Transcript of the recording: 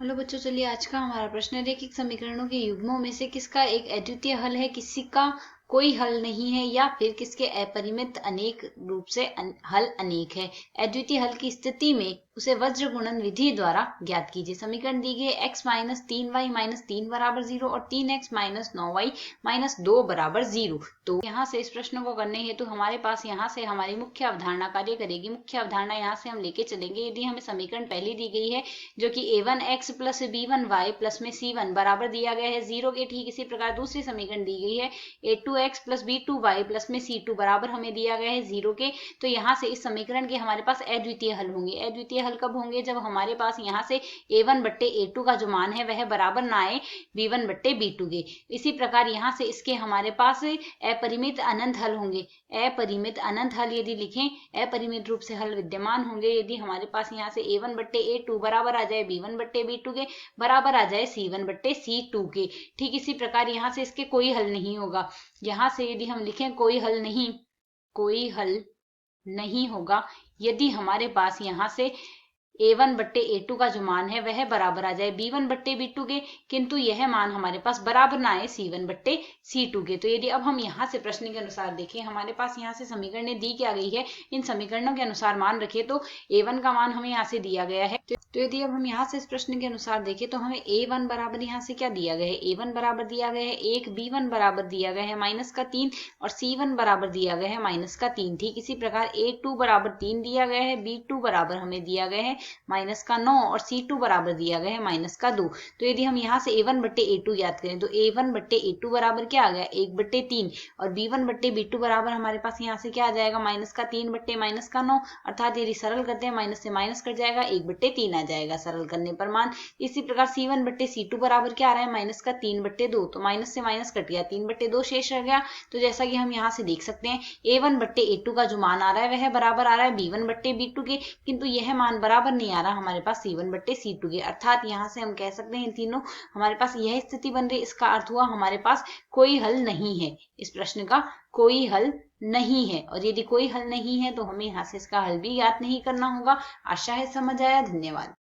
Hello बच्चों, चलिए आज का हमारा प्रश्न है, रैखिक समीकरणों के युग्मों में से किसका एक अद्वितीय हल है, किसी का कोई हल नहीं है, या फिर किसके अपरिमित अनेक रूप से हल अनेक है। अद्वितीय हल की स्थिति में उसे वज्र गुणन विधि द्वारा ज्ञात कीजिए। समीकरण दी गई x माइनस 3y माइनस 3 बराबर 0 और 3x माइनस 9y माइनस 2 बराबर 0। तो यहाँ से इस प्रश्न को करने हेतु हमारे पास यहाँ से हमारी मुख्य अवधारणा कार्य करेगी। मुख्य अवधारणा यहाँ से हम लेके चलेंगे। यदि हमें समीकरण पहली दी गई है जो कि a1x प्लस b1y प्लस में c1 बराबर दिया गया है 0 के, ठीक इसी प्रकार दूसरी समीकरण दी गई है a2x प्लस b2y प्लस में c2 बराबर हमें दिया गया है 0 के। तो यहाँ से इस समीकरण के हमारे पास अद्वितीय हल होंगे। अद्वितीय हल कब होंगे? जब हमारे पास यहाँ से a1 बट्टे a2 का जो मान है वह बराबर ना आए b1 बट्टे b2 के। इसी प्रकार यहाँ से इसके हमारे पास अपरिमित अनंत हल होंगे। अपरिमित अनंत हल यदि लिखें, अपरिमित रूप से हल विद्यमान होंगे यदि हमारे पास यहाँ से a1 बट्टे a2 बराबर आ जाए b1 बट्टे b2 के, बराबर आ जाए c1 बट्टे c2 के। ठीक इसी प्रकार यहाँ से इसके कोई हल नहीं होगा। यहाँ से यदि हम लिखें कोई हल नहीं होगा यदि हमारे पास यहाँ से a1 बट्टे a2 का जो मान है वह बराबर आ जाए b1 बट्टे b2 के, किंतु यह मान हमारे पास बराबर ना आए c1 बट्टे c2 के। तो यदि अब हम यहाँ से प्रश्न के अनुसार देखें, हमारे पास यहाँ से समीकरण दी क्या गई है, इन समीकरणों के अनुसार मान रखे तो a1 का मान हमें यहाँ से दिया गया है। तो यदि अब हम यहाँ से इस प्रश्न के अनुसार देखें तो हमें a1 बराबर यहाँ से क्या दिया गया है, a1 बराबर दिया गया है 1, b1 बराबर दिया गया है -3 और c1 बराबर दिया गया है -3। ठीक इसी प्रकार a2 बराबर 3 दिया गया है, b2 बराबर हमें दिया गया है -9 और c2 बराबर दिया गया है -2। तो यदि हम यहाँ से a1 बट्टे a2 याद करें तो a1 बट्टे a2 बराबर क्या आ गया 1 बट्टे 3 और b1 बट्टे b2 बराबर हमारे पास यहाँ से क्या आ जाएगा -3 बट्टे -9, अर्थात यदि सरल करते हैं माइनस से माइनस कट जाएगा 1 बट्टे 3 आ जाएगा सरल करने पर मान। इसी प्रकार c1 बट्टे c2 बराबर क्या आ रहा है -3 बट्टे 2, तो माइनस से माइनस कट गया 3 बट्टे 2 शेष रह गया। तो जैसा कि हम यहाँ से देख सकते हैं a1 बट्टे a2 का जो मान आ रहा है वह बराबर आ रहा है b1 बट्टे b2 के, किंतु यह मान बराबर नहीं आ रहा हमारे पास c1 बट्टे c2 के। अर्थात यहाँ से हम कह सकते हैं इन तीनों हमारे पास यह स्थिति बन रही। इसका अर्थ हुआ हमारे पास कोई हल नहीं है, इस प्रश्न का कोई हल नहीं है। और यदि कोई हल नहीं है तो हमें यहाँ से इसका हल भी ज्ञात नहीं करना होगा। आशा है समझ आया। धन्यवाद।